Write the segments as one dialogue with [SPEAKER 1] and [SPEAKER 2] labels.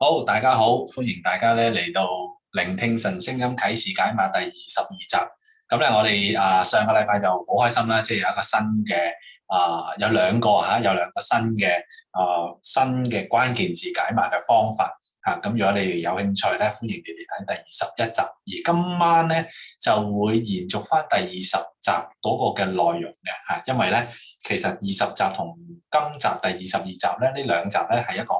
[SPEAKER 1] 好，大家好，歡迎大家咧嚟到聆聽神聲音啟示解碼第22集。咁咧，我哋上個禮拜就好開心啦，即係有一個新嘅有兩個新嘅關鍵字解碼嘅方法嚇。咁如果你哋有興趣咧，歡迎你哋睇第21集。而今晚咧就會延續翻第20集嗰個嘅內容嘅嚇，因為咧其實20集同今集第22集咧呢兩集咧係一個好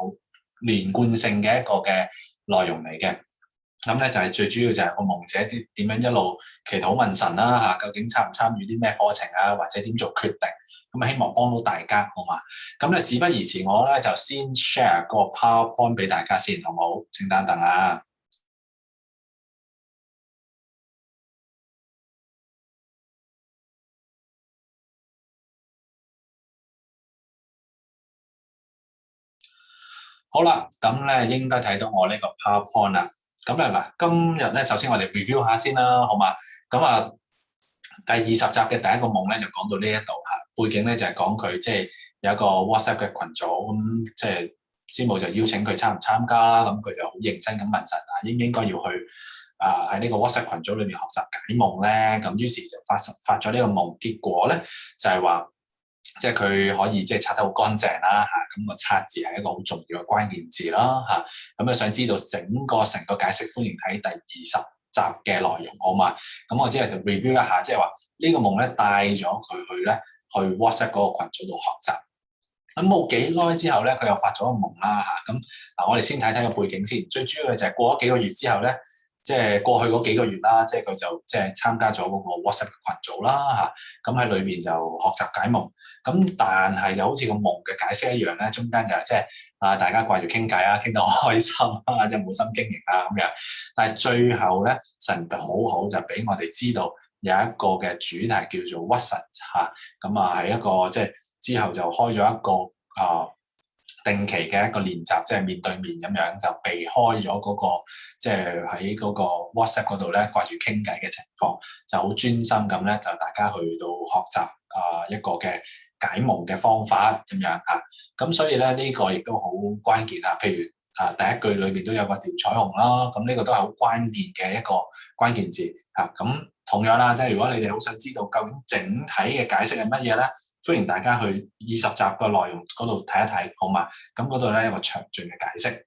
[SPEAKER 1] 連貫性嘅一個嘅內容嚟嘅。咁咧就係最主要就係個夢者啲點樣一路祈禱問神啦嚇，究竟參唔參與啲咩課程啊，或者點做決定，咁希望幫到大家，好嘛？咁咧事不宜遲，我咧就先 share 個 PowerPoint 俾大家先，好唔好？請等等啊！好啦，咁咧應該睇到我呢個 PowerPoint 啦。咁咧嗱，今日咧首先我哋 review 下先啦，好嘛？咁第20集嘅第一個夢咧就講到呢一度嚇，背景咧就係講佢即係有一個 WhatsApp 嘅群組，咁即係師母就邀請佢參唔參加啦，咁佢就好認真咁問神應唔應該要去喺呢個 WhatsApp 群組裏面學習解夢咧？咁於是就發咗呢個夢，結果咧就係話，即係佢可以即係刷得好乾淨啦嚇，咁個刷字係一個好重要嘅關鍵字啦嚇。咁想知道成個解釋，歡迎睇第20集嘅內容，好嘛？咁我只係就 review 一下，即係話呢個夢咧帶咗佢去 WhatsApp 嗰個群組度學習。咁冇幾耐之後咧，佢又發咗個夢啦嚇。咁我哋先睇睇個背景先。最主要嘅就係過咗幾個月之後咧，即係過去嗰幾個月啦，即係佢就即係參加咗嗰個 WhatsApp 群組啦嚇。咁喺裏邊就學習解夢。咁但係就好似個夢嘅解釋一樣咧，中間就係即係大家掛住傾偈啊，傾得好開心啊，即係冇心經營啊咁樣。但係最後咧，神好好就俾我哋知道有一個嘅主題叫做屈臣嚇。咁係一個即係之後就開咗一個定期嘅一個練習，即係面對面咁樣就避開咗嗰個即係喺嗰個 WhatsApp 嗰度咧掛住傾偈嘅情況，就好專心咁咧就大家去到學習一個嘅解夢嘅方法咁樣嚇。咁所以咧呢個亦都好關鍵啊。譬如第一句裏邊都有個條彩虹啦，咁呢個都係好關鍵嘅一個關鍵字嚇。咁同樣啦，即係如果你哋好想知道究竟整體嘅解釋係乜嘢咧，歡迎大家去20集嘅內容嗰度睇一睇，好嘛？咁嗰度咧有個詳盡嘅解釋。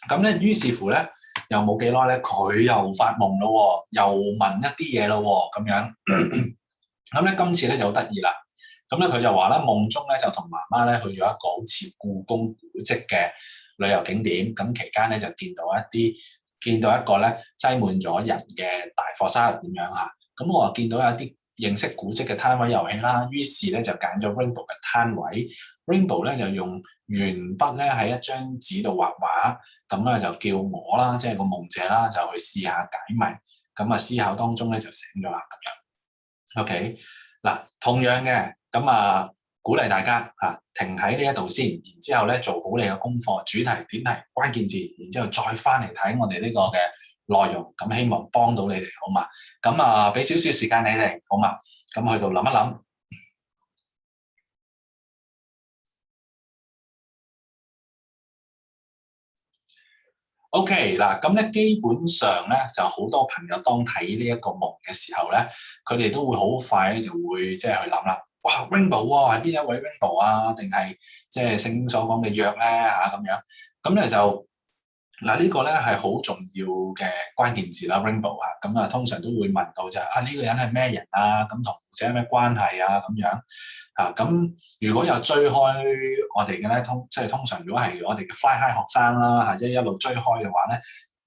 [SPEAKER 1] 咁咧，於是乎咧，又冇幾耐咧，佢又發夢咯，又問一啲嘢咯，咁樣。咁咧，今次咧就好得意啦。咁咧，佢就話咧，夢中咧就同媽媽咧去咗一個好似故宮古蹟嘅旅遊景點。咁期間咧就見到一個咧擠滿咗人嘅大課室咁樣嚇。咁我話見到有啲認識古蹟嘅攤位遊戲啦，於是咧就揀咗 Rainbow 嘅攤位。Rainbow 咧就用鉛筆咧喺一張紙度畫畫，咁咧就叫我啦，即係個夢者啦，就去試下解謎。咁思考當中咧就醒咗啦咁樣。OK，嗱，同樣嘅咁鼓勵大家停喺呢一度先，然之後咧做好你嘅功課，主題、點題、關鍵字，然之後再翻嚟睇我哋呢個嘅內容，咁希望幫到你哋，好嘛？咁俾少少時間你哋，好嘛？咁去到諗一諗。OK 嗱，咁咧基本上咧就好多朋友當睇呢一個夢嘅時候咧，佢哋都會好快咧就會即係去諗啦。哇 Rainbow 喎，係邊一位 Rainbow 啊？定係即係聖經所講嘅約咧咁樣？咁咧就嗱呢個咧係好重要嘅關鍵字啦 Rainbow 通常都會問到就係呢個人係咩人啊？咁同者有咩關係啊？咁樣。咁如果有追開我哋嘅咧，即係通常如果係我哋嘅 Fly High 學生啦，即係一路追開嘅話咧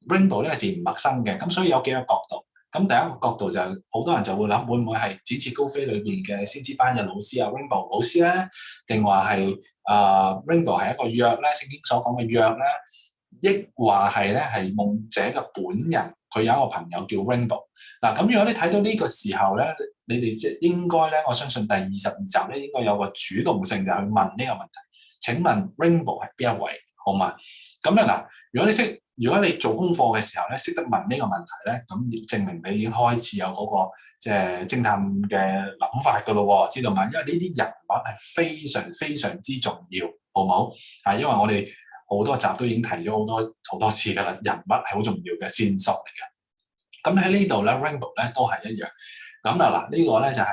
[SPEAKER 1] ，Rainbow 呢個字唔陌生嘅，咁所以有幾個角度。咁第一個角度就好多人就會諗，會唔會係展翅高飛裏邊嘅先知班嘅老師Rainbow 老師咧，定話係Rainbow 係一個約咧，聖經所講嘅約咧，抑或係咧係夢者嘅本人，佢有一個朋友叫 Rainbow。嗱，咁如果你睇到呢個時候咧，你哋即係應該咧，我相信第22集咧應該有個主動性就去問呢個問題。請問 Rainbow 係邊一位？好嘛？咁咧嗱，如果你做功課嘅時候咧，識得問呢個問題咧，咁證明你已經開始有嗰個即係偵探嘅諗法噶咯喎，知道嘛？因為呢啲人物係非常非常之重要，好唔好？因為我哋好多集都已經提咗好多次㗎啦，人物係好重要嘅線索嚟嘅。咁喺呢度咧 Rainbow 咧都係一樣。咁啊嗱，呢個咧就係、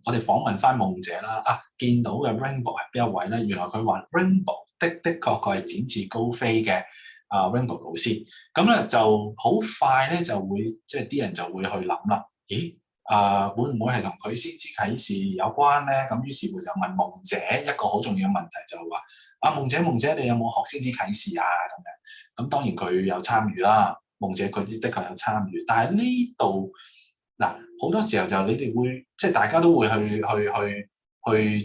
[SPEAKER 1] 我哋訪問翻夢姐啦。見到嘅 Rainbow 係邊一位咧？原來佢話 Rainbow 的確佢係展翅高飛嘅Rainbow 老師。咁咧就好快咧就會即係啲人就會去諗啦。咦？會唔會係同佢先知啟示有關咧？咁於是乎就問夢姐一個好重要嘅問題，就係話：夢姐，你有冇學先知啟示啊？咁樣咁當然佢有參與啦。夢姐佢的確有參與，但係呢度嗱好多時候就你哋會即係大家都會去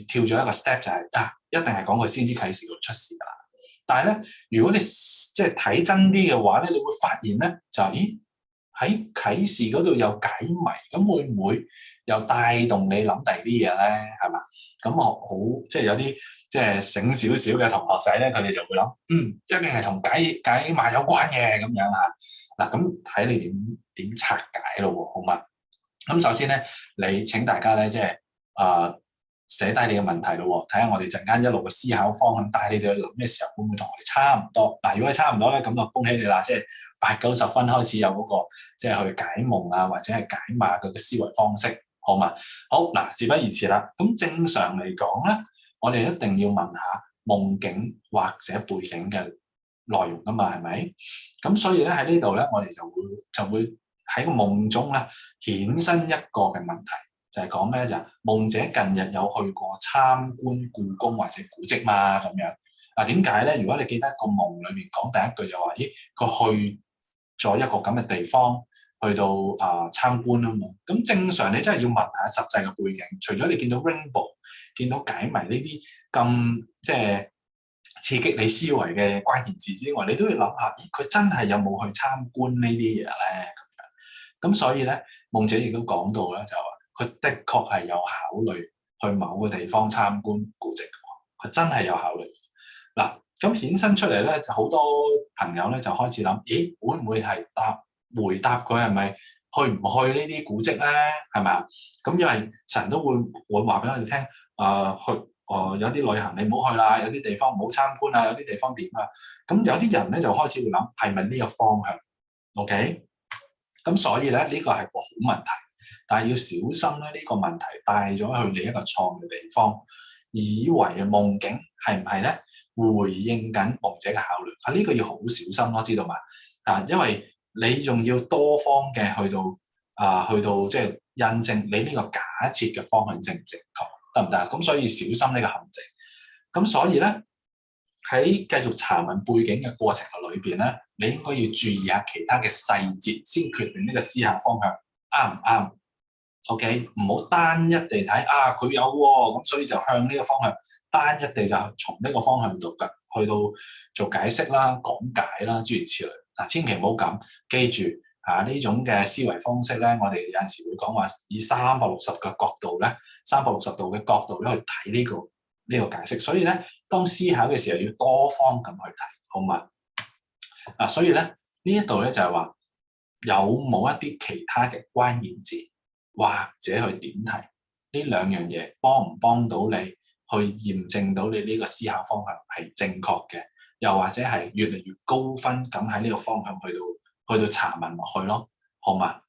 [SPEAKER 1] 跳咗一個 step 就係、一定係講佢先知啟示度出事㗎啦。但係咧，如果你即係睇真啲嘅話咧，你會發現咧就係咦？喺啟示嗰度有解謎，咁會唔會又帶動你諗第二啲嘢咧？係嘛？咁我好即係有啲即係醒少少嘅同學仔咧，佢哋就會諗，一定係同解碼有關嘅咁樣啊。嗱，咁睇你點拆解咯喎，好嘛？咁首先咧，你請大家咧即係寫低你嘅問題咯喎，睇下我哋陣間一路嘅思考方向帶你哋去諗嘅時候，會唔會同我哋差唔多？嗱，如果係差唔多咧，咁就恭喜你啦，即係8、90分開始有嗰個即係去解夢啊，或者係解碼佢嘅思維方式，好嘛？好嗱，事不宜遲啦。咁正常嚟講咧，我哋一定要問下夢境或者背景嘅內容噶嘛，係咪？咁所以咧喺呢度咧，我哋就會喺個夢中咧衍生一個嘅問題。就係講咩就係夢姐近日有去過參觀故宮或者古蹟嘛咁樣。點解咧？如果你記得個夢裏面講第一句就話，咦佢去咗一個咁嘅地方，去到參觀啊嘛。咁正常你真係要問下實際嘅背景。除咗你見到 Rainbow、見到解謎呢啲咁即係刺激你思維嘅關鍵字之外，你都要諗下，咦佢真係有冇去參觀呢啲嘢咧？咁樣。咁所以咧，夢姐亦都講到咧就話。佢的確係有考慮去某個地方參觀古蹟嘅，佢真係有考慮。嗱，咁衍生出嚟咧，就好多朋友咧就開始諗，咦，會唔會係回答佢係咪去唔去呢啲古蹟咧？係咪啊？咁因為神都會話俾我哋聽，有啲旅行你唔好去啦，有啲地方唔好參觀啊，有啲地方點啊？咁有啲人咧就開始會諗，係咪呢個方向 ？OK，咁所以咧呢個係個好問題。但係要小心咧，呢個問題帶咗去另一個錯嘅地方，以為嘅夢境係唔係咧回應緊夢姐嘅考慮？呢個要好小心咯，知道嘛？因為你仲要多方嘅去到即係印證你呢個假設嘅方向正唔正確，得唔得？咁所以小心呢個陷阱。咁所以咧喺繼續查問背景嘅過程裏邊咧，你應該要注意下其他嘅細節，先決定呢個思考方向啱唔啱。OK，唔好單一地睇佢有喎，咁所以就向呢個方向單一地就從呢個方向度去到做解釋啦、講解啦，諸如此類。千祈唔好咁，記住呢種嘅思維方式咧，我哋有陣時會講話以360嘅角度咧，360度嘅角度咧去睇呢個解釋。所以咧，當思考嘅時候要多方咁去睇，好嘛？所以咧呢一度咧就係話有冇一啲其他嘅關鍵字？或者去點題呢兩樣嘢幫唔幫到你去驗證到你呢個思考方向係正確嘅，又或者係越嚟越高分咁喺呢個方向去到查問落去咯，好嘛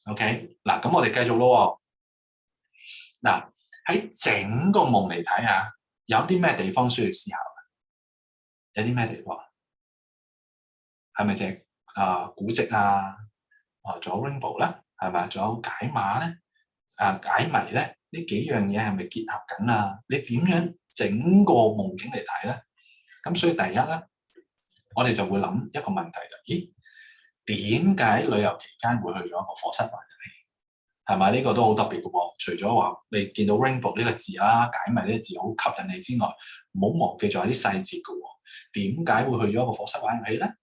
[SPEAKER 1] ？OK，嗱咁我哋繼續咯。嗱喺整個夢嚟睇下，有啲咩地方需要思考？有啲咩地方？係咪就係古蹟啊？仲有 Rainbow 咧？係咪？仲有解碼咧？解謎咧？呢幾樣嘢係咪結合緊啊？你點樣整個夢境嚟睇咧？咁所以第一咧，我哋就會諗一個問題就：咦，點解旅遊期間會去咗一個課室玩遊戲？係咪？呢個都好特別嘅喎。除咗話你見到 Rainbow 呢個字啦，解謎呢個字好吸引你之外，唔好忘記仲有啲細節嘅喎。點解會去咗一個課室玩遊戲咧？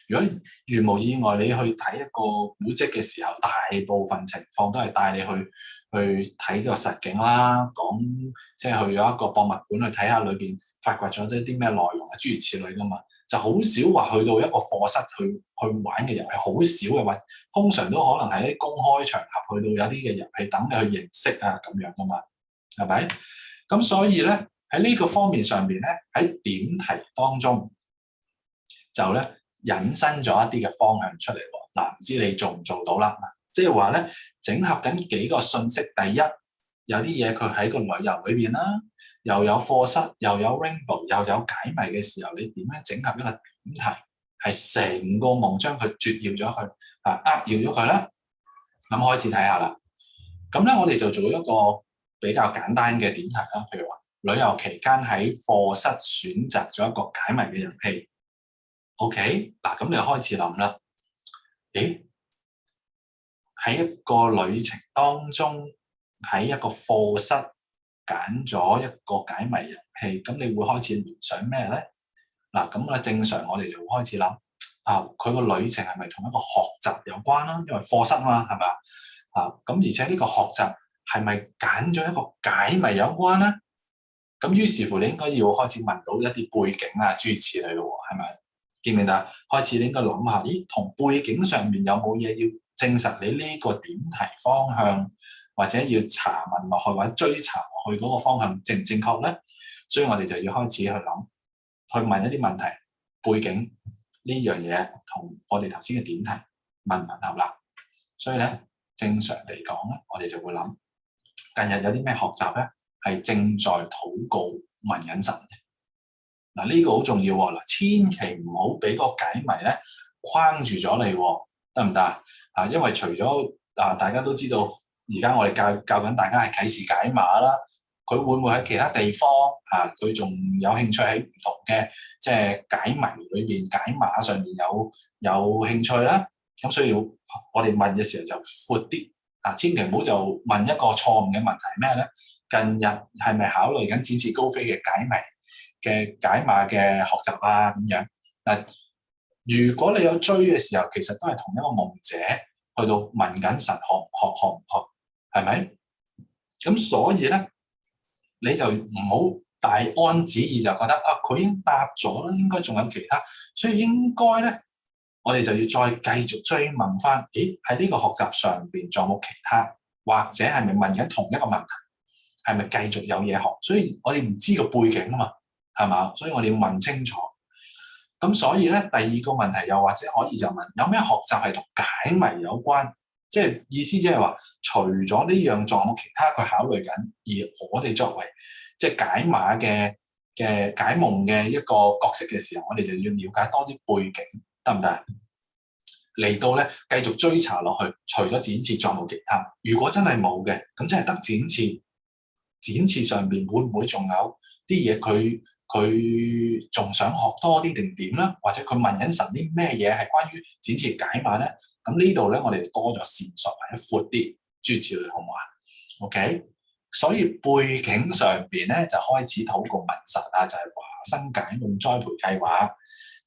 [SPEAKER 1] 如果如無意外，你去睇一個古蹟嘅時候，大部分情況都係帶你去睇個實景啦，講即係去咗一個博物館去睇下裏邊發掘咗啲咩內容啊，諸如此類噶嘛，就好少話去到一個課室去玩嘅遊戲，好少嘅話，通常都可能係啲公開場合去到有啲嘅遊戲等你去認識啊咁樣噶嘛，係咪？咁所以咧喺呢個方面上邊咧，喺點題當中就咧引申咗一啲嘅方向出嚟喎。嗱，唔知你做唔做到啦？即係話咧，整合緊幾個信息。第一，有啲嘢佢喺個旅遊裏邊啦，又有課室，又有 rainbow，又有解謎嘅時候，你點樣整合一個點題，係成個夢將佢絕要咗佢扼要咗佢啦。咁開始睇下啦。咁咧，我哋就做一個比較簡單嘅點題啦。譬如話，旅遊期間喺課室選擇咗一個解謎嘅遊戲。OK，嗱，咁你就開始諗啦。咦？喺一個旅程當中，喺一個課室揀咗一個解謎遊戲，咁你會開始聯想咩咧？嗱，咁咧正常我哋就會開始諗佢個旅程係咪同一個學習有關啦？因為課室嘛，係咪咁而且呢個學習係咪揀咗一個解謎有關咧？咁於是乎你應該要開始問到一啲背景啊，諸如此類咯，係咪？記唔記得？開始你應該諗下，咦，同背景上面有冇嘢要證實你呢個點題方向，或者要查問落去或者追查落去嗰個方向正唔正確咧？所以我哋就要開始去諗，去問一啲問題，背景呢樣嘢同我哋頭先嘅點題吻唔吻合啦。所以咧，正常地講咧，我哋就會諗近日有啲咩學習咧係正在禱告問緊神嘅。嗱，呢個好重要喎。嗱，千祈唔好俾個解謎咧框住咗你，得唔得啊？因為除咗大家都知道，而家我哋教緊大家係啟示解碼啦，佢會唔會喺其他地方佢仲有興趣喺唔同嘅即係解謎裏邊解碼上面有興趣啦？咁所以我哋問嘅時候就闊啲千祈唔好就問一個錯誤嘅問題咩咧？近日係咪考慮緊展翅高飛嘅解謎嘅解碼嘅學習咁樣？嗱，如果你有追嘅時候，其實都係同一個夢者去到問緊神學唔學，係咪？咁所以咧，你就唔好大安旨意就覺得佢已經答咗啦，應該仲有其他，所以應該咧，我哋就要再繼續追問翻，咦，喺呢個學習上邊仲有冇其他，或者係咪問緊同一個問題，係咪繼續有嘢學？所以我哋唔知個背景啊嘛，係嘛？所以我哋要問清楚。咁所以咧，第二個問題又或者可以就問，有咩學習係同解謎有關？即係意思即係話，除咗呢樣仲有冇其他佢考慮緊，而我哋作為即係解碼嘅解夢嘅一個角色嘅時候，我哋就要了解多啲背景，得唔得？嚟到咧，繼續追查落去，除咗展翅，仲有冇其他？如果真係冇嘅，咁真係得展翅。展翅上邊會唔會仲有啲嘢佢仲想學多啲定點啦？或者佢問緊神啲咩嘢係關於展翅解碼咧？咁呢度咧，我哋多咗線索或者闊啲諸如此類，好唔好啊 ？OK， 所以背景上邊咧就開始禱告問神就係華生解夢栽培計劃，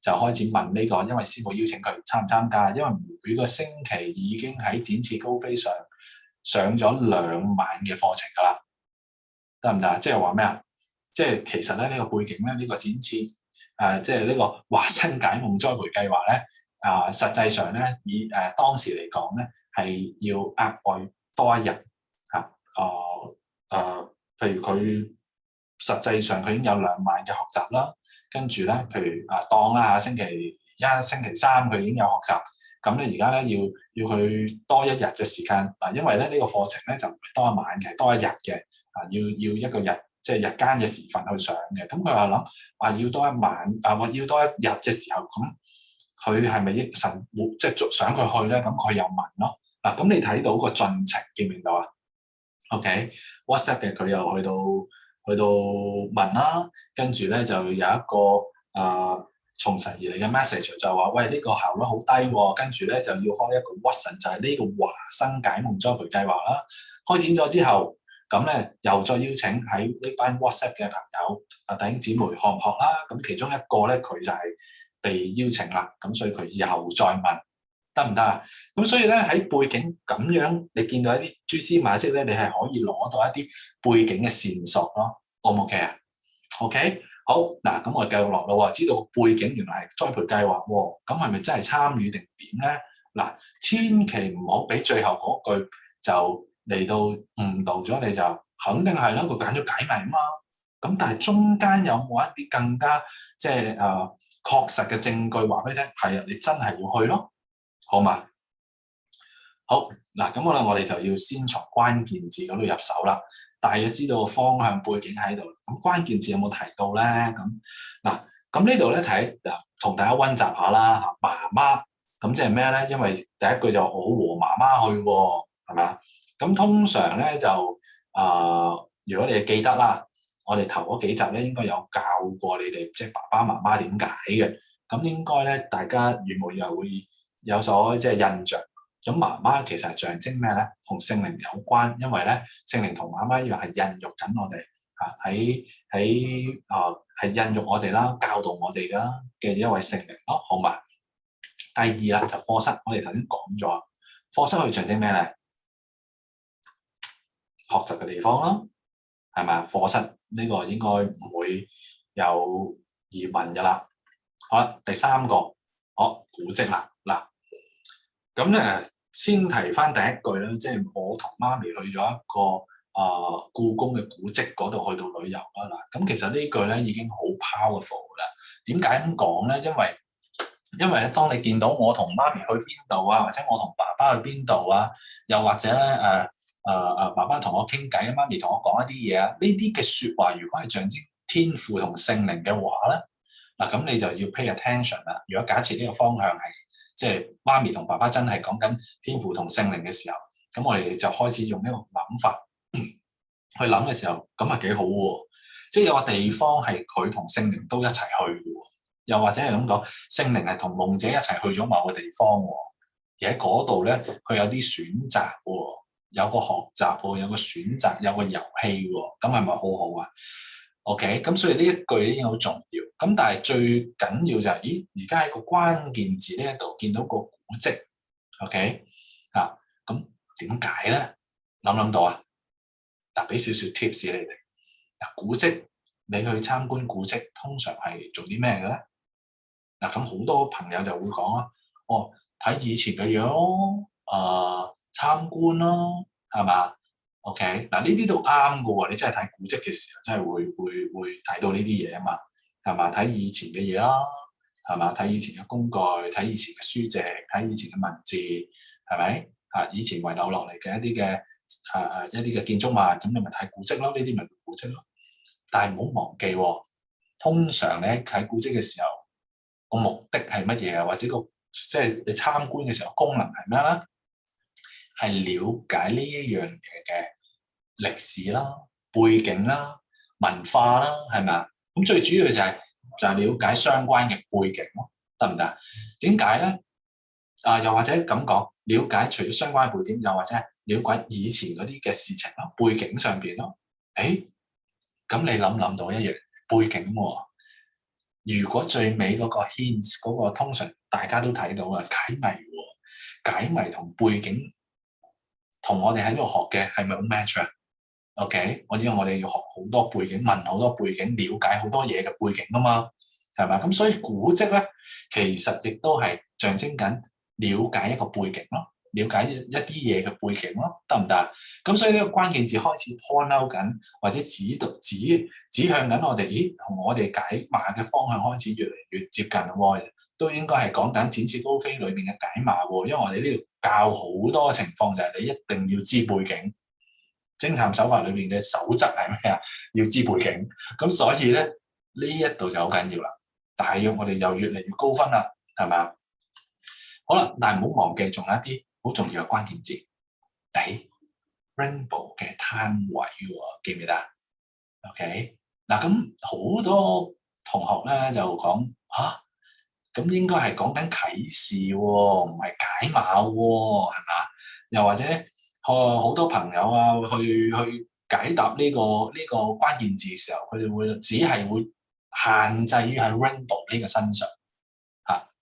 [SPEAKER 1] 就開始問呢個，因為師母邀請佢參唔參加，因為每個星期已經喺展翅高飛上咗2晚嘅課程㗎啦，得唔得？即係話咩啊？即係其實咧呢個背景咧，呢個展翅即係呢個華生解夢栽培計劃咧實際上咧以當時嚟講咧係要額外多一日譬如佢實際上佢已經有2晚嘅學習啦，跟住咧譬如當啦星期1、星期3佢已經有學習，咁咧而家咧要佢多1日嘅時間因為咧呢個課程咧就唔係多1晚嘅，多1日嘅要一個日。即係日間嘅時分去上嘅，咁佢話諗要多1晚或要多1日嘅時候，咁佢係咪神即係想佢去咧？咁佢又問咯。咁你睇到個進程見唔見到啊 ？OK，WhatsApp 嘅佢又去到問啦，跟住咧就有一個從神而嚟嘅 message 就話：喂，呢個效率好低喎，跟住咧就要開一個 Watson，就係呢個華生解夢栽培計劃啦。開展咗之後。咁咧又再邀請喺呢班 WhatsApp 嘅朋友弟兄姊妹學唔學啦？咁其中一個咧佢就係被邀請啦，咁所以佢以後再問得唔得啊？咁所以咧喺背景咁樣，你見到一啲蛛絲馬跡咧，你係可以攞到一啲背景嘅線索咯。O 唔 OK 啊 ？OK， 好嗱，咁我哋繼續落咯喎，知道背景原來係栽培計劃喎，咁係咪真係參與定點咧？嗱，千祈唔好俾最後嗰句就嚟到誤導咗你，就肯定係啦，佢揀咗解謎嘛。咁但係中間有冇一啲更加即係確實嘅證據話俾你聽？係啊，你真係要去咯，好嘛？好嗱，咁我哋就要先從關鍵字嗰度入手啦。大約知道方向背景喺度，咁關鍵字有冇提到咧？嗱，咁呢度咧睇嗱，同大家溫習下啦嚇。媽媽咁即係咩咧？因為第一句就我和媽媽去喎，係咪？咁通常咧就如果你記得啦，我哋頭嗰幾集咧應該有教過你哋即係爸爸媽媽點解嘅。咁應該咧大家如無意外會有所即係印象。咁媽媽其實係象徵咩咧？同聖靈有關，因為咧聖靈同媽媽一樣係孕育緊我哋係孕育我哋啦，教導我哋啦嘅一位聖靈咯，好嘛？第二啦就課室，我哋頭先講咗，課室可以象徵咩咧？學習嘅地方咯，係咪啊？課室呢個應該唔會有疑問噶啦。好啦，第三個，古蹟啦，嗱，咁咧。先提翻第一句啦，即係我同媽咪去咗一個故宮嘅古蹟嗰度去到旅遊啦。嗱，咁其實呢句咧已經好 powerful 啦。點解咁講咧？因為咧，當你見到我同媽咪去邊度啊，或者我同爸爸去邊度啊，又或者咧爸爸同我傾偈，媽咪同我講一啲嘢啊，呢啲嘅説話如果係象徵天父同聖靈嘅話咧，嗱咁你就要 pay attention 啦。如果假設呢個方向係即係媽咪同爸爸真係講緊天父同聖靈嘅時候，咁我哋就開始用呢個諗法去諗嘅時候，咁啊幾好喎！即係有個地方係佢同聖靈都一齊去嘅喎，又或者係咁講，聖靈係同夢者一齊去咗某個地方喎，而喺嗰度咧，佢有啲選擇喎，有個學習喎，有個選擇，有個遊戲喎，咁係咪好好啊？OK，咁所以呢一句已經好重要。咁但係最緊要就係，而家喺個關鍵字呢一度見到個古蹟 ，OK 咁點解咧？諗到啊？嗱，俾少少 tips 你哋。嗱，古蹟你去參觀古蹟，通常係做啲咩嘅咧？嗱，咁好多朋友就會講啊，睇以前嘅嘢咯，參觀咯，係嘛？OK，嗱呢啲都啱嘅喎。你真係睇古蹟嘅時候，真係會睇到呢啲嘢啊嘛，係嘛？睇以前嘅嘢啦，係嘛？睇以前嘅工具，睇以前嘅書籍，睇以前嘅文字，係咪？以前遺留落嚟嘅一啲嘅一啲嘅建築物，咁你咪睇古蹟咯，呢啲咪古蹟咯。但係唔好忘記喎，通常咧睇古蹟嘅時候，個目的係乜嘢啊？或者即係你參觀嘅時候功能係咩咧？係了解呢一樣嘢嘅歷史啦、背景啦、文化啦，係咪啊？咁最主要就係了解相關嘅背景咯，得唔得？點解咧？又或者咁講，了解除咗相關嘅背景，又或者了解以前嗰啲嘅事情咯，背景上邊咯。咁你諗到一樣背景喎？如果最尾嗰個 hint 嗰個通常大家都睇到啊，解謎喎，解謎同背景同我哋喺度學嘅係咪好 match 啊？OK，因為我哋要學好多背景，問好多背景，了解好多嘢嘅背景啊嘛，係咪？咁所以古蹟咧，其實亦都係象徵緊了解一個背景咯，了解一啲嘢嘅背景咯，得唔得？咁所以呢個關鍵字開始 point out 緊，或者指向緊我哋，同我哋解碼嘅方向開始越嚟越接近喎，都應該係講緊展翅高飛裏面嘅解碼喎，因為我哋呢度教好多情況就係你一定要知背景，偵探手法裏面嘅守則係咩啊？要知背景，咁所以咧呢一度就好緊要啦。大約我哋又越嚟越高分啦，係咪啊？好啦，但係唔好忘記，仲有一啲好重要嘅關鍵字。Rainbow 嘅攤位喎，記唔記得？OK，嗱咁好多同學咧就講咁應該係講緊啟示喎，唔係解碼喎，係嘛？又或者好多朋友啊去解答呢個關鍵字嘅時候，佢哋只係會限制於喺 Rainbow 呢個身上。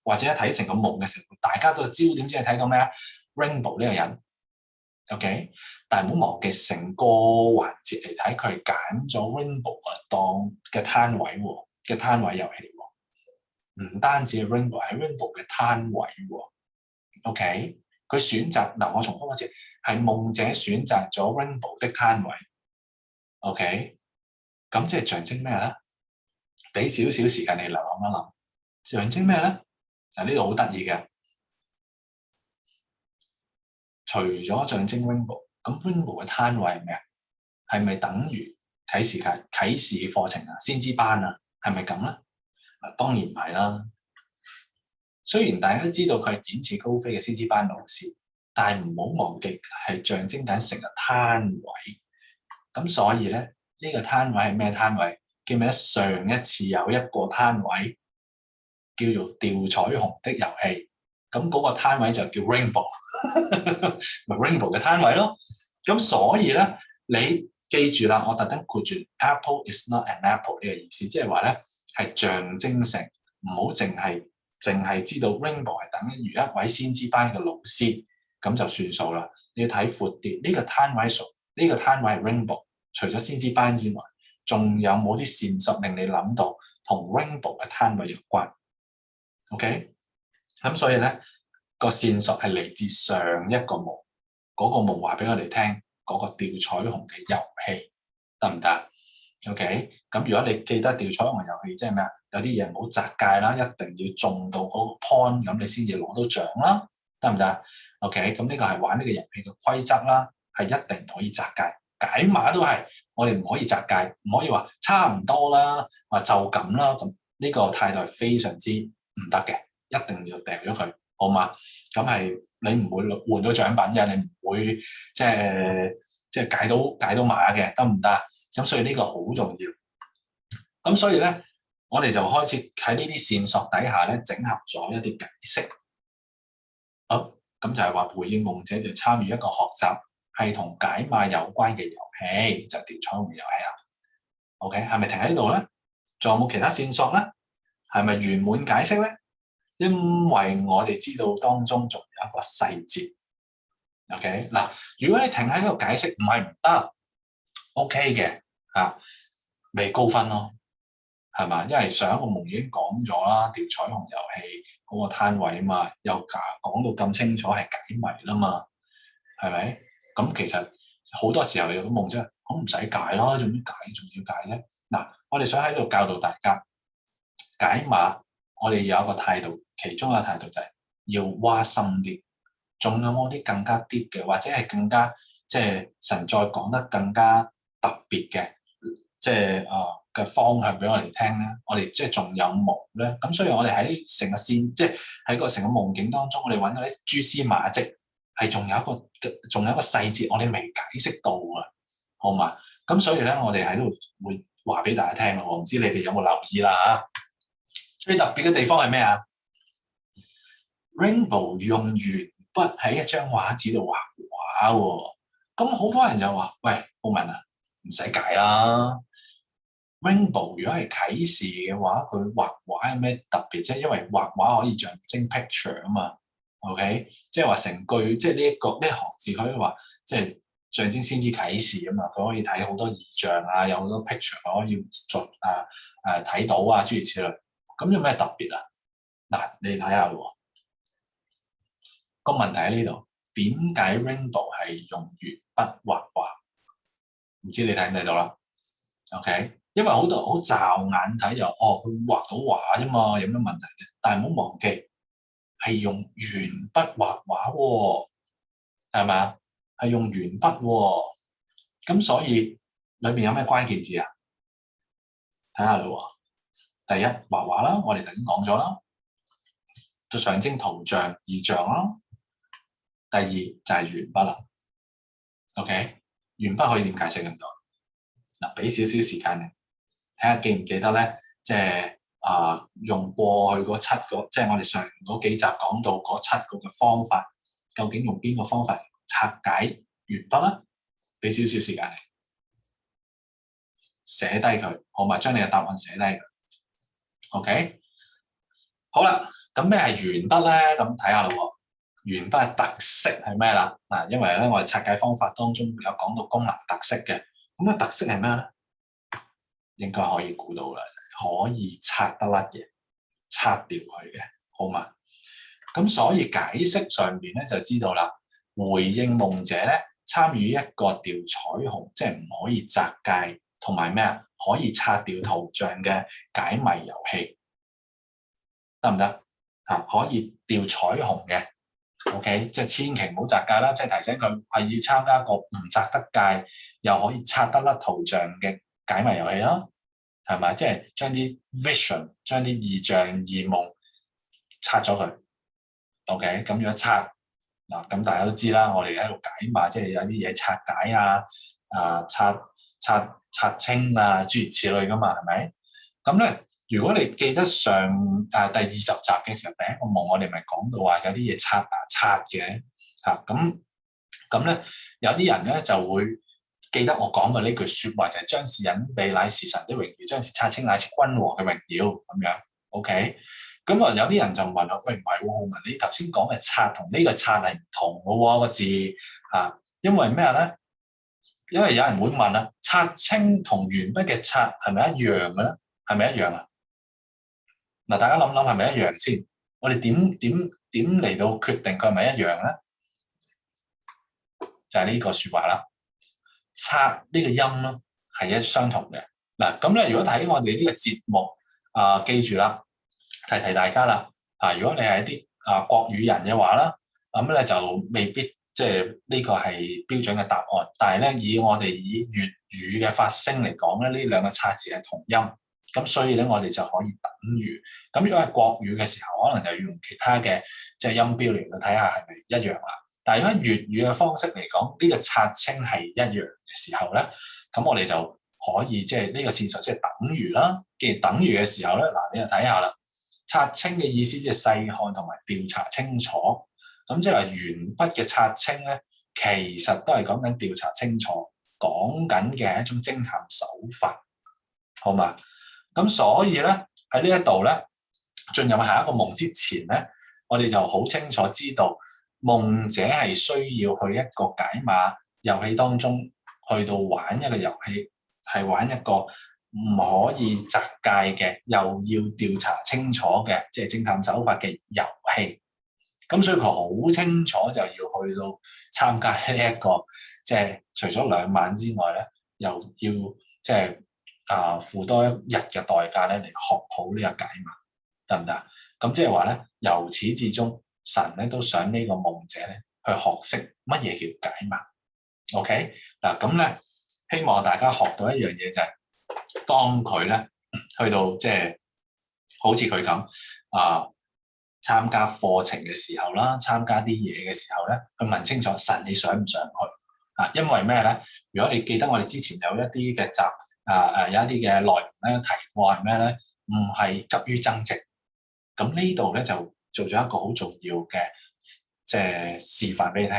[SPEAKER 1] 或者睇成個夢嘅時候，大家都焦點只係睇到咩啊 ？Rainbow 呢個人 ，OK， 但係唔好忘記成個環節嚟睇，佢係揀咗 Rainbow 當嘅攤位喎，嘅攤位遊戲喎，唔單止係 Rainbow， 係 Rainbow 嘅攤位喎 ，OK， 佢選擇我重複一次，係夢者選擇咗 Rainbow 的攤位 ，OK，咁即係象徵咩咧？俾少少時間你諗一諗，象徵咩咧？嗱，呢度好得意嘅，除咗象徵 rainbow，咁 rainbow 嘅攤位係咩啊？係咪等於啟示課程啊、先知班啊？係咪咁咧？嗱，當然唔係啦。雖然大家都知道佢係展翅高飛嘅先知班老師，但係唔好忘記係象徵緊成個攤位。咁所以咧，呢個攤位係咩攤位？記唔記得上一次有一個攤位叫做吊彩虹的遊戲？咁嗰個攤位就叫 rainbow， 咪 rainbow 嘅攤位咯。咁所以咧，你記住啦，我特登括住 Apple is not an apple 呢個意思，即係話咧係象徵性，唔好淨係知道 rainbow 係等於一位先知班嘅老師，咁就算數啦。你要睇闊啲，呢個攤位係 rainbow， 除咗先知班之外，仲有冇啲線索令你諗到同 rainbow 嘅攤位有關 ？OK， 咁所以咧個線索係嚟自上一個夢，嗰個夢話俾我哋聽。嗰個吊彩虹嘅遊戲得唔得 ？OK， 咁如果你記得吊彩虹遊戲即係咩啊？有啲嘢唔好擲界啦，一定要中到嗰個 point， 咁你先至攞到獎啦，得唔得 ？OK， 咁呢個係玩呢個遊戲嘅規則啦，係一定唔可以擲界。解碼都係，我哋唔可以擲界，唔可以話差唔多啦，話就咁啦，咁呢個態度係非常之唔得嘅，一定要掉咗佢，好嘛？咁係。你唔會換到獎品嘅，你唔會即係解到碼嘅，得唔得？咁所以呢個好重要。咁所以咧，我哋就開始喺呢啲線索底下咧，整合咗一啲解釋。好，咁就係話回應夢者就參與一個學習係同解碼有關嘅遊戲，就吊彩虹遊戲啦。OK， 係咪停喺呢度咧？仲有冇其他線索咧？係咪圓滿解釋咧？因為我哋知道當中仲有一個細節 ，OK 嗱，如果你停喺呢度解釋唔係唔得 ，OK 嘅嚇，咪高分咯，係嘛？因為上一個夢已經講咗啦，吊彩虹遊戲嗰個攤位啊嘛，又講到咁清楚係解謎啦嘛，係咪？咁其實好多時候有個夢啫，咁唔使解啦，做咩解？仲要解啫？嗱，我哋想喺度教導大家解碼。我哋有一個態度，其中一個態度就係要挖深啲。仲有冇啲更加 deep 嘅，或者係更加即係神再講得更加特別嘅，即係嘅方向俾我哋聽咧？我哋即係仲有冇咧？咁所以我哋喺成個線，即係喺個成個夢境當中，我哋揾到啲蛛絲馬跡，係仲有一個細節，我哋未解釋到啊，好嘛？咁所以咧，我哋喺度會話俾大家聽咯。我唔知你哋有冇留意啦嚇。最特別嘅地方係咩啊 ？Rainbow 用鉛筆喺一張畫紙度畫畫喎，咁好多人就話：喂，浩文啊，唔使解啦。Rainbow 如果係啟示嘅話，佢畫畫有咩特別啫？因為畫畫可以象徵 picture 啊嘛。OK， 即係話成句，即係呢一行字，佢可以話即係象徵先知啟示啊嘛。佢可以睇好多異象啊，有好多 picture 可以睇到啊，諸如此類。咁有咩特別啊？嗱，你睇下喎，個問題喺呢度，點解 Rainbow 係用鉛筆畫畫？唔知你睇唔睇到啦 ？OK， 因為好多人好驟眼睇又佢畫到畫啫嘛，有咩問題啫？但係唔好忘記係用鉛筆畫畫喎，係咪啊？係用鉛筆喎，咁所以裏面有咩關鍵字啊？睇下啦喎。第一畫畫啦，我哋頭先講咗啦，就象徵圖像、意象啦。第二就係鉛筆啦。OK， 鉛筆可以點解釋咁多？嗱，俾少少時間你睇下記唔記得咧？即係用過去嗰7個，即係我哋上嗰幾集講到嗰7個嘅方法，究竟用邊個方法嚟拆解鉛筆啦？俾少少時間你寫低佢，好嘛？將你嘅答案寫低佢。OK， 好啦，咁咩係鉛筆咧？咁睇下咯喎，鉛筆嘅特色係咩啦？嗱，因為咧我哋拆解方法當中有講到功能特色嘅，咁嘅特色係咩咧？應該可以估到啦，可以拆得甩嘅，拆掉佢嘅，好嘛？咁所以解釋上邊咧就知道啦，回應夢者咧參與一個吊彩虹，即係唔可以擲界，同埋咩啊？可以擦掉圖像嘅解謎遊戲，得唔得？可以調彩虹嘅 ，OK， 即係千祈唔好擲界啦，即係提醒佢係要參加一個唔擲得界又可以擦得甩圖像嘅解謎遊戲啦，係咪？即係將啲 vision、將啲異象、異夢拆咗佢 ，OK， 咁如果拆嗱，咁大家都知啦，我哋喺度解碼，即係有啲嘢拆解拆清啊，諸如此類噶嘛，係咪？咁咧，如果你記得上第20集嘅時候，第一個夢我哋咪講到話有啲嘢拆嘅嚇，咁咧有啲人咧就會記得我講嘅呢句説話，就係將是隱秘乃是神的榮耀，將是拆清乃是君王嘅榮耀咁樣。OK， 咁有啲人就問啦，喂，唔係喎，浩文，你頭先講嘅拆同呢個拆係唔同嘅喎，個字嚇，因為咩咧？因為有人會問啦，拆清同鉛筆嘅拆係咪一樣嘅咧？係咪一樣啊？嗱，大家諗諗係咪一樣先？我哋點嚟到決定佢係咪一樣咧？就係呢個説話啦。拆呢個音咯係相同嘅。嗱，咁咧如果睇我哋呢個節目記住啦，提大家啦。如果你係一啲國語人嘅話啦，咁咧就未必即係呢個係標準嘅答案。但係咧以我哋以粵語嘅發聲嚟講咧，呢兩個拆字係同音。咁所以咧，我哋就可以等於。咁如果係國語嘅時候，可能就要用其他嘅即係音標嚟到睇下係咪一樣啦。但係如果粵語嘅方式嚟講，呢個拆清係一樣嘅時候咧，咁我哋就可以即係呢個線索即係等於啦。既然等於嘅時候咧，嗱你就睇下啦。拆清嘅意思即係細看同埋調查清楚。咁即係話鉛筆嘅拆清咧，其實都係講緊調查清楚，講緊嘅係一種偵探手法，好嘛？咁所以咧喺呢一度咧，進入下一個夢之前咧，我哋就好清楚知道夢者係需要去一個解碼遊戲當中，去到玩一個遊戲，係玩一個唔可以擲界嘅，又要調查清楚嘅，即係偵探手法嘅遊戲。咁所以佢好清楚就要去到參加呢一個，即係除咗2晚之外咧，又要即係付多1日嘅代價咧嚟學好呢個解碼，得唔得？咁即係話咧，由始至終，神咧都想呢個夢者咧去學識乜嘢叫解碼。OK， 嗱咁咧，希望大家學到一樣嘢就係，當佢咧去到即係好似佢咁參加課程嘅時候啦，參加啲嘢嘅時候咧，去問清楚神你想唔想去？因為咩咧？如果你記得我哋之前有一啲嘅集有一啲嘅內容咧提過係咩咧？唔係急於增值。咁呢度咧就做咗一個好重要嘅即係示範俾你聽，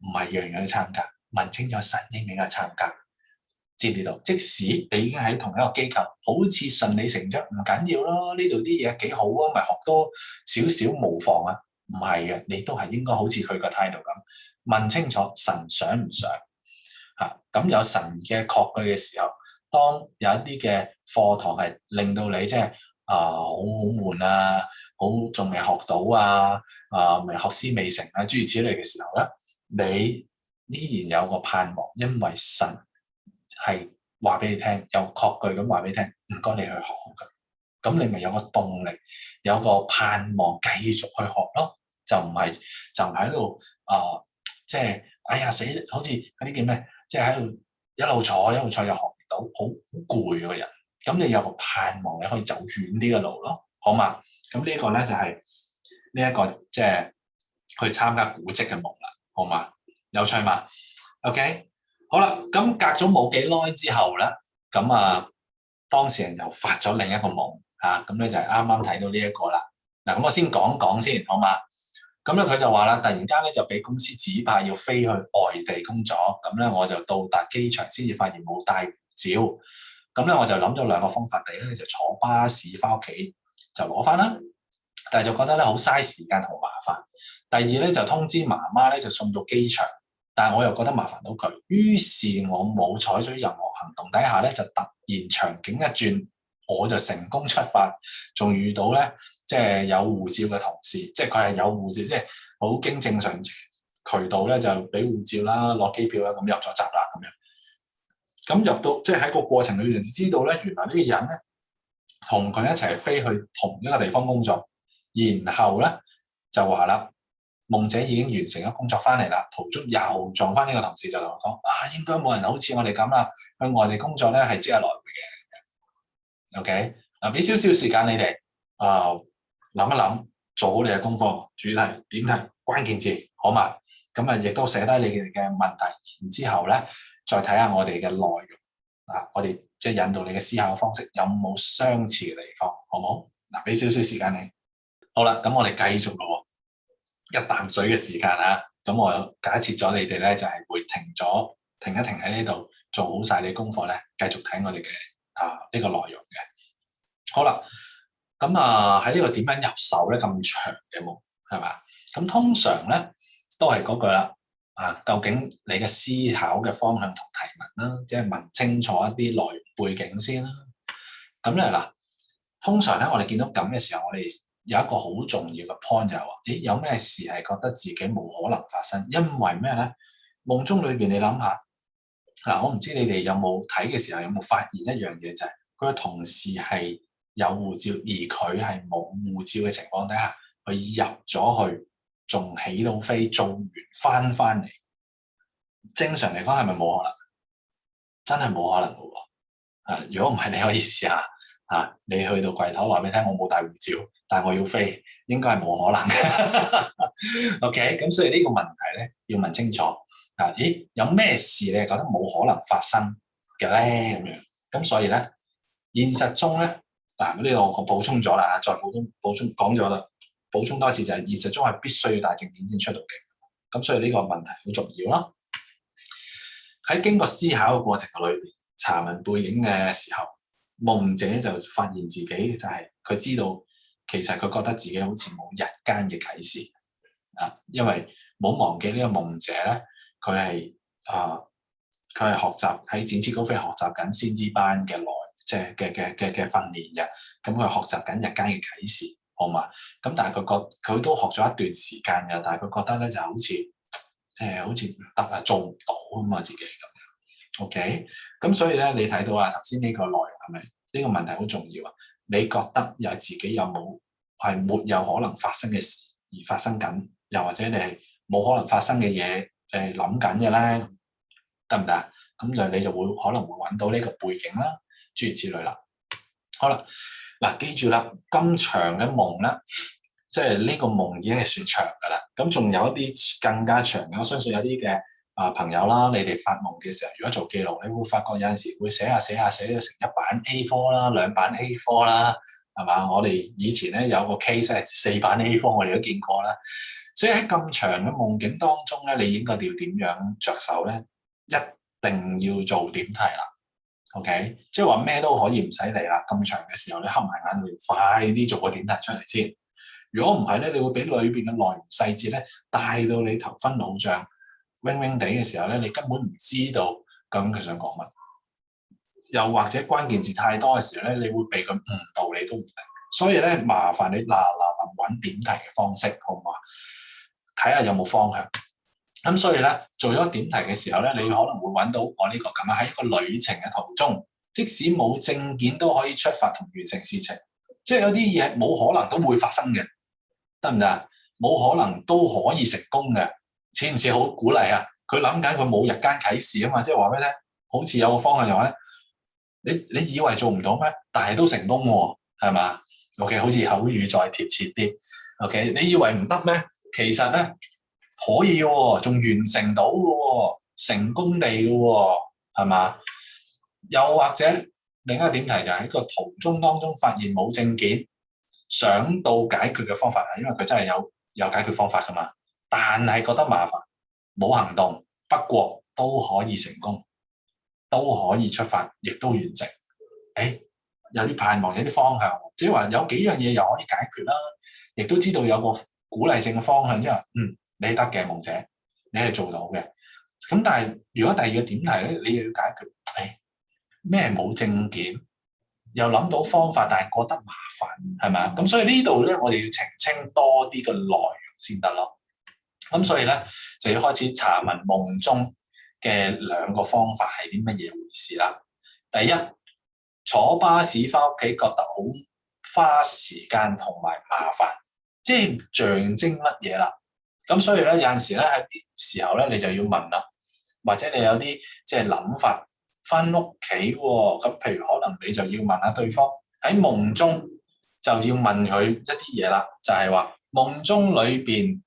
[SPEAKER 1] 唔係樣樣都參加，問清楚神應唔應該參加，知唔知道？即使你已經喺同一個機構，好似順理成章，唔緊要咯。呢度啲嘢幾好啊，咪學多少少無妨啊。唔係嘅，你都係應該好似佢個態度咁，問清楚神想唔想嚇。咁有神嘅確據嘅時候，當有一啲嘅課堂係令到你即係好悶啊，好仲未學到未學思未成啊，諸如此類嘅時候咧，你依然有個盼望，因為神係話俾你聽，有確據咁話俾你聽，唔該你去學好佢，咁你咪有個動力，有個盼望繼續去學咯，就唔係喺度即係哎呀死，好似嗰啲叫咩，即係喺度一路坐又學唔到，好攰個人。咁你有個盼望，你可以走遠啲嘅路咯，好嘛？咁呢個咧就係呢一個即係去參加古蹟嘅夢啦，好嘛？有趣嘛 ？OK， 好啦，咁隔咗冇幾耐之後咧，咁當事人又發咗另一個夢咁咧就係啱啱睇到呢一個啦。嗱，咁我先講講先，好嘛？咁咧佢就話啦，突然間咧就俾公司指派要飛去外地工作，咁咧我就到達機場先至發現冇帶護照。咁咧我就諗咗2個方法，第一咧就坐巴士翻屋企就攞翻啦，但係就覺得咧好嘥時間同麻煩。第二咧就通知媽媽咧就送到機場，但係我又覺得麻煩到佢，於是我冇採取任何行動底下咧就突然場景一轉，我就成功出發，仲遇到咧即係有護照嘅同事，即係佢係有護照，即係好經正常渠道咧就俾護照啦，攞機票啦，咁入咗閘啦咁樣。咁入到即係喺個過程裏邊就知道咧，原來呢個人咧同佢一齊飛去同一個地方工作，然後咧就話啦，夢姐已經完成咗工作翻嚟啦，途中又撞翻呢個同事就同我講應該冇人好似我哋咁啦，去外地工作咧係即日來回嘅。OK 嗱，俾少少時間你哋諗一諗，做好你嘅功課，主題、點題、關鍵字，好嘛？咁啊，亦都寫低你哋嘅問題，然之後咧，再睇下我哋嘅內容我哋即係引導你嘅思考方式有冇相似嘅地方，好唔好？嗱，俾少少時間你。好啦，咁我哋繼續咯，一啖水嘅時間啊！咁我假設咗你哋咧就係會停一停喺呢度，做好晒你功課咧，繼續睇我哋嘅呢個內容嘅。好啦。咁喺呢個點樣入手咧？咁長嘅夢係嘛？咁通常咧都係嗰句啦。究竟你嘅思考嘅方向同提問啦，即係問清楚一啲內容背景先啦。咁咧嗱，通常咧我哋見到咁嘅時候，我哋有一個好重要嘅 point 就係話：有咩事係覺得自己冇可能發生？因為咩咧？夢中裏邊你諗下嗱，我唔知你哋有冇睇嘅時候有冇發現一樣嘢，就係佢嘅同事係有護照，而佢係冇護照嘅情況底下，佢入咗去，仲起到飛，做完翻嚟。正常嚟講係咪冇可能？真係冇可能嘅喎。如果唔係，你可以試下你去到櫃頭話俾你聽，我冇帶護照，但係我要飛，應該係冇可能嘅。OK，咁所以呢個問題咧要問清楚。有咩事你係覺得冇可能發生嘅咧？咁樣，咁所以咧，現實中咧，呢個我補充咗啦，再補充講咗啦，補充多一次就係現實中係必須要帶證件先出到境。咁所以呢個問題好重要啦。喺經過思考嘅過程裏邊，查問背景嘅時候，夢者就發現自己就係佢知道，其實佢覺得自己好似冇日間嘅啟示因為冇忘記呢個夢者咧。佢係學習喺展翅高飛學習緊先知班嘅即係嘅訓練嘅，咁佢學習緊日間嘅啟示，好嘛？咁但係佢都學咗一段時間嘅，但係佢覺得咧就好似唔得做唔到啊嘛，自己咁樣。OK，咁所以咧你睇到頭先呢個內容係咪呢個問題好重要啊？你覺得自己有冇係沒有可能發生嘅事而發生緊，又或者你係冇可能發生嘅嘢？諗緊嘅咧，得唔得？咁你就可能會揾到呢個背景啦，諸如此類啦。好啦，嗱，記住啦，咁長嘅夢咧，即係呢個夢已經係算長噶啦。咁仲有一啲更加長嘅，我相信有啲嘅朋友啦，你哋發夢嘅時候，如果做記錄，你會發覺有陣時會寫咗成一版 A4 啦，兩版 A4 啦，係嘛？我哋以前咧有個 case 係4版 A4，我哋都見過啦。所以喺咁長嘅夢境當中咧，你應該要點樣着手咧？一定要做點題啦。OK，即係話咩都可以唔使嚟啦。咁長嘅時候，你黑埋眼，你快啲做個點題出嚟先。如果唔係咧，你會俾裏邊嘅內容細節咧帶到你頭昏腦脹、嗡嗡地嘅時候咧，你根本唔知道究竟佢想講乜。又或者關鍵字太多嘅時候咧，你會被佢誤導，你都唔定。所以咧，麻煩你嗱揾點題嘅方式，好唔好啊？睇下有冇方向。咁所以咧，做咗點題嘅時候咧，你可能會揾到我呢個咁喺一個旅程嘅途中，即使冇證件都可以出發同完成事情。即係有啲嘢冇可能都會發生嘅，得唔得啊？冇可能都可以成功嘅，似唔似好鼓勵啊？佢諗緊佢冇日間啟示啊嘛，即係話俾你聽，好似有個方向又咧，你以為做唔到咩？但係都成功喎，係嘛？OK，好似口語再貼切啲。OK，你以為唔得咩？其實咧可以喎，仲完成到嘅喎，成功地嘅喎，係嘛？又或者另一個點題就係喺個途中當中發現冇證件，想到解決嘅方法係因為佢真係有解決方法噶嘛，但係覺得麻煩，冇行動，不過都可以成功，都可以出發，亦都完成。有啲盼望，有啲方向，即係話有幾樣嘢又可以解決啦，亦都知道有個鼓勵性嘅方向，即係你得嘅夢者，你係做到嘅。咁但係如果第二個點題咧，你又要解決咩冇證件，又諗到方法，但係覺得麻煩，係咪啊？咁所以呢度咧，我哋要澄清多啲嘅內容先得咯。咁所以咧，就要開始查問夢中嘅兩個方法係啲乜嘢回事啦。第一，坐巴士翻屋企覺得好花時間同埋麻煩，即係象徵乜嘢啦？咁所以咧有陣時咧喺啲時候咧你就要問啦，或者你有啲即係諗法翻屋企喎，咁譬如可能你就要問下對方喺夢中就要問佢一啲嘢啦，就係話夢中裏邊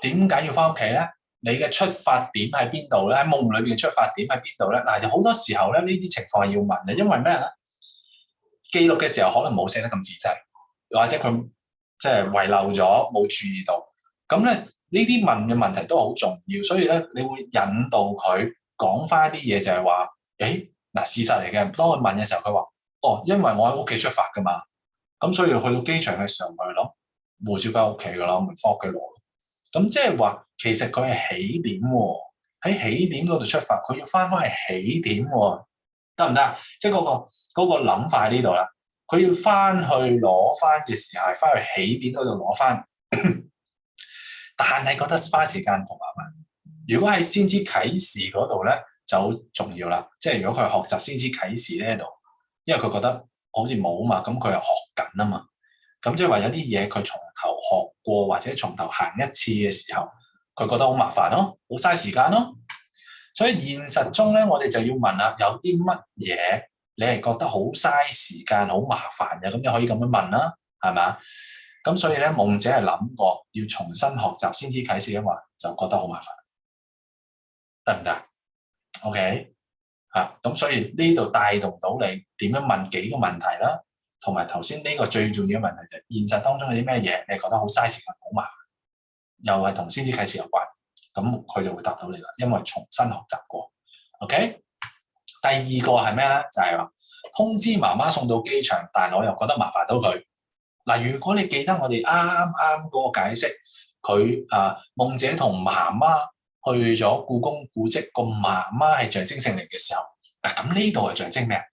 [SPEAKER 1] 點解要翻屋企咧？你嘅出發點喺邊度咧？喺夢裏邊嘅出發點喺邊度咧？嗱，有好多時候咧呢啲情況係要問嘅，因為咩咧？記錄嘅時候可能冇寫得咁仔細，或者佢即係遺漏咗冇注意到，咁咧呢啲問嘅問題都好重要，所以咧你會引導佢講翻一啲嘢，就係話，誒嗱事實嚟嘅。當佢問嘅時候，佢話：哦，因為我喺屋企出發噶嘛，咁所以去到機場嘅時候，咪諗護照翻屋企噶啦，咪翻屋企攞咯。咁即係話，其實佢係起點喎，喺起點嗰度出發，佢要翻返去起點喎，得唔得？即係嗰個諗法喺呢度啦。佢要翻去攞翻嘅時候，係翻去起點嗰度攞翻，但係覺得花時間同麻煩。如果喺先知啟示嗰度咧，就好重要啦。即係如果佢學習先知啟示呢度，因為佢覺得好似冇啊嘛，咁佢又學緊啊嘛。咁即係話有啲嘢佢從頭學過或者從頭行一次嘅時候，佢覺得好麻煩咯，好嘥時間咯。所以現實中咧，我哋就要問啦，有啲乜嘢你係覺得好嘥時間、好麻煩嘅？咁你可以咁樣問啦，係咪？咁所以咧，夢者係諗過要重新學習先知啟示嘅話，就覺得好麻煩，得唔得 ？OK 嚇，咁所以呢度帶動到你點樣問幾個問題啦。同埋頭先呢個最重要嘅問題就係現實當中有啲咩嘢你覺得好嘥時間、好麻煩，又係同先知啟示有關，咁佢就會答到你啦，因為重新學習過。OK， 第二個係咩咧？就係話通知媽媽送到機場，但我又覺得麻煩到佢。嗱，如果你記得我哋啱嗰個解釋，佢夢者同媽媽去咗故宮古蹟，個媽媽係象徵聖靈嘅時候，嗱咁呢度係象徵咩啊？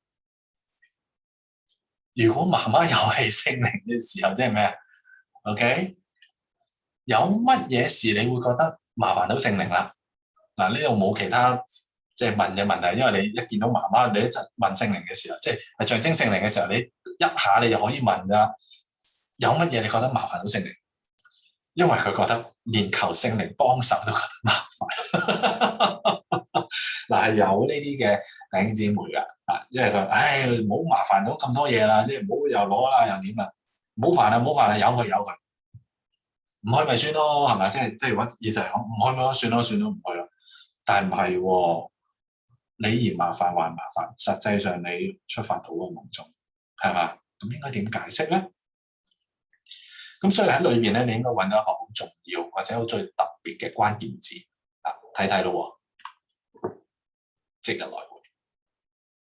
[SPEAKER 1] 如果媽媽又係聖靈嘅時候，即係咩啊 ？OK， 有乜嘢事你會覺得麻煩到聖靈啦？嗱，呢度冇其他即係問嘅問題，因為你一見到媽媽，你一陣問聖靈嘅時候，即係象徵聖靈嘅時候，你一下你就可以問㗎。有乜嘢你覺得麻煩到聖靈？因為佢覺得連求聖靈幫手都覺得麻煩。嗱，係有呢啲嘅弟兄姊妹㗎，因為佢唔好麻煩到咁多嘢啦，即係唔好又攞啦又點啦，唔好煩啦，由佢，唔去咪算咯，係咪？即係如果現實嚟講，唔去咪算咯，唔去咯。但係唔係喎，你嫌麻煩還麻煩，實際上你出發到個夢中，係嘛？咁應該點解釋咧？咁所以喺裏邊咧，你應該揾到一個好重要或者好最特別嘅關鍵字睇睇咯。即日來回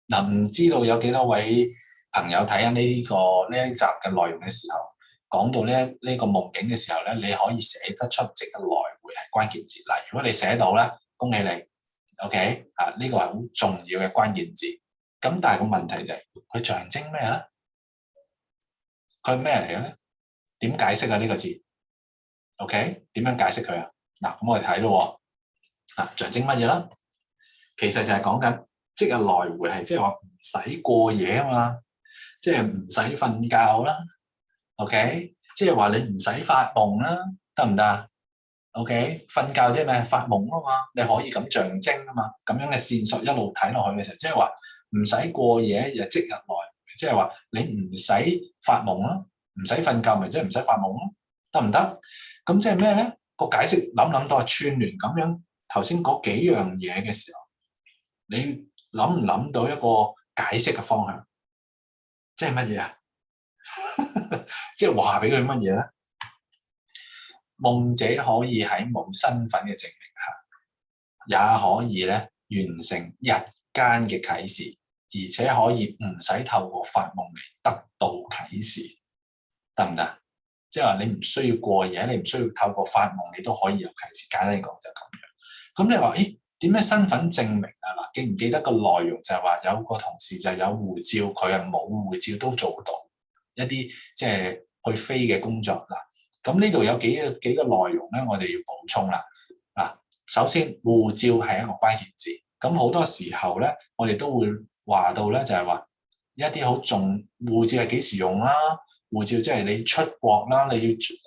[SPEAKER 1] 嗱，唔知道有幾多位朋友睇緊呢一集嘅內容嘅時候，講到呢個夢境嘅時候咧，你可以寫得出即日來回係關鍵字。嗱，如果你寫到咧，恭喜你 ，OK 呢個係好重要嘅關鍵字。咁但係個問題就係佢象徵咩咧？佢係咩嚟嘅咧？點解釋啊？呢個字 ，OK？ 點樣解釋佢啊？嗱，咁我哋睇咯。象徵乜嘢啦？其實就係講緊即日來回係即係話唔使過夜啊嘛，即係唔使瞓覺啦。OK？ 即係話你唔使發夢啦，得唔得 ？OK？ 瞓覺即係咩？發夢啊嘛，你可以咁象徵啊嘛，咁樣嘅線索一路睇落去嘅時候，即係話唔使過夜又即日來回，即係話你唔使發夢啦。唔使瞓覺，咪即係唔使發夢咯，得唔得？咁即係咩咧？個解釋諗到係串聯咁樣，頭先嗰幾樣嘢嘅時候，你諗唔諗到一個解釋嘅方向？即係乜嘢啊？即係話俾佢乜嘢咧？夢者可以喺冇身份嘅證明下，也可以咧完成日間嘅啟示，而且可以唔使透過發夢嚟得到啟示。得唔得？即係話你唔需要過夜，你唔需要透過發夢，你都可以有啟示。簡單講就咁樣。咁你話，點樣身份證明啊？嗱，記唔記得個內容就係話有個同事就有護照，佢係冇護照都做到一啲即係去飛嘅工作嗱。咁呢度有幾個內容咧，我哋要補充啦。嗱，首先護照係一個關鍵字，咁好多時候咧，我哋都會話到咧，就係話一啲好重護照係幾時用啦？護照即係你出國啦，你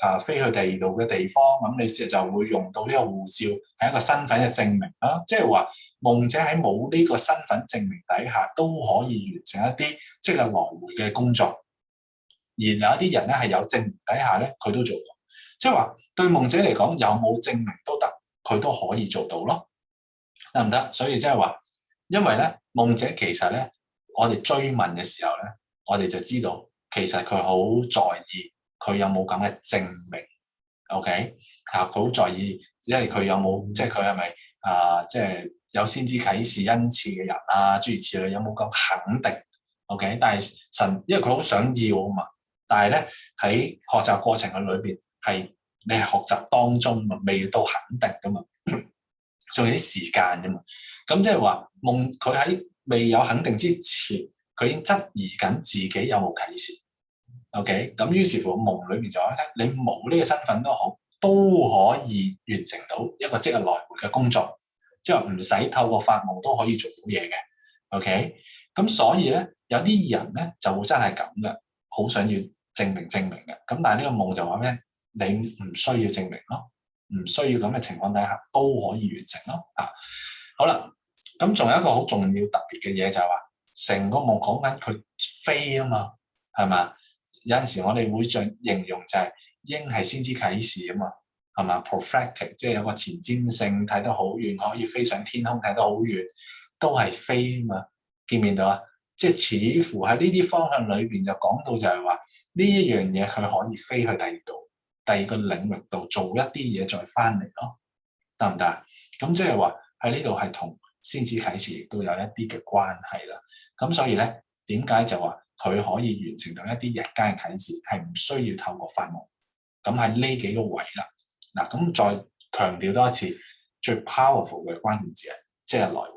[SPEAKER 1] 要飛去第二度嘅地方，咁你時就會用到呢個護照，係一個身份嘅證明啦。即係話夢者喺冇呢個身份證明底下，都可以完成一啲即係來回嘅工作。而有一啲人咧係有證明底下咧，佢都做到。即係話對夢者嚟講，有冇證明都得，佢都可以做到咯，得唔得？所以即係話，因為咧夢者其實咧，我哋追問嘅時候咧，我哋就知道。其實佢好在意佢有冇咁嘅證明 ，OK？佢好在意，因為佢有冇，即係佢係咪即係有先知啟示恩賜嘅人啊，諸如此類，有冇咁肯定 ？OK？但係神，因為佢好想要啊嘛，但係咧喺學習過程嘅裏邊，係你係學習當中嘛，未到肯定噶嘛，仲有啲時間噶嘛，咁即係話夢佢喺未有肯定之前，佢已經質疑緊自己有冇啟示。OK，咁於是乎夢裏面就話聽，你冇呢個身份都好，都可以完成到一個即日來回嘅工作，即係唔使透過發夢都可以做到嘢嘅。OK，咁所以咧有啲人咧就會真係咁嘅，好想要證明嘅。咁但係呢個夢就話咩？你唔需要證明咯，唔需要咁嘅情況底下都可以完成咯。好啦，咁仲有一個好重要特別嘅嘢就係話，成個夢講緊佢飛啊嘛，係嘛？有陣時我哋會形容就係鷹係先知啟示啊嘛，係嘛 prophetic 即係有個前瞻性，睇得好遠，可以飛上天空，睇得好遠，都係飛啊嘛。見唔見到啊？即係似乎喺呢啲方向裏邊就講到就係話呢一樣嘢佢可以飛去第二度、第二個領域度做一啲嘢再翻嚟咯，得唔得啊？咁即係話喺呢度係同先知啟示亦都有一啲嘅關係啦。咁所以咧，點解就話？佢可以完成到一啲日間嘅啟示，係唔需要透過發夢。咁喺呢幾個位啦，嗱咁再強調多一次，最 powerful 嘅關鍵字係即日來回，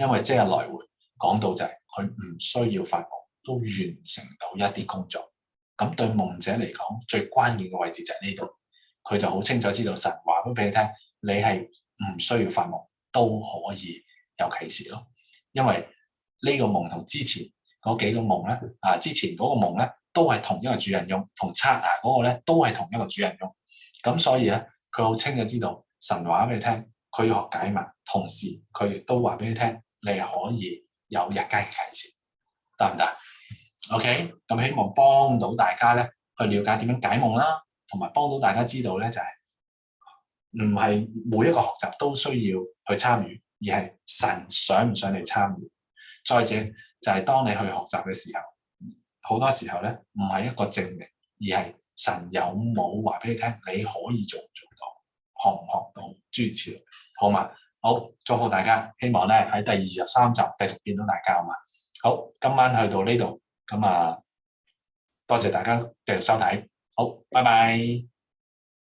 [SPEAKER 1] 因為即日來回講到就係佢唔需要發夢都完成到一啲工作。咁對夢者嚟講，最關鍵嘅位置就係呢度，佢就好清楚知道神話咗俾你聽，你係唔需要發夢都可以有啟示咯。因為呢個夢同之前嗰幾個夢咧，之前嗰個夢咧都係同一個主人用，同刷牙嗰個咧都係同一個主人用。咁所以咧，佢好清楚知道神話俾你聽，佢要學解碼，同時佢亦都話俾你聽，你係可以有日間嘅啟示，得唔得 ？OK，咁希望幫到大家咧去了解點樣解夢啦，同埋幫到大家知道咧就係唔係每一個學習都需要去參與，而係神想唔想你參與。再者，就係當你去學習嘅時候，好多時候咧唔係一個證明，而係神有冇話俾你聽，你可以做唔做到，學唔學到，諸如此類，好嘛？好，祝福大家，希望咧喺第23集繼續見到大家，好嘛？好，今晚去到呢度，咁多謝大家繼續收睇，好，拜拜。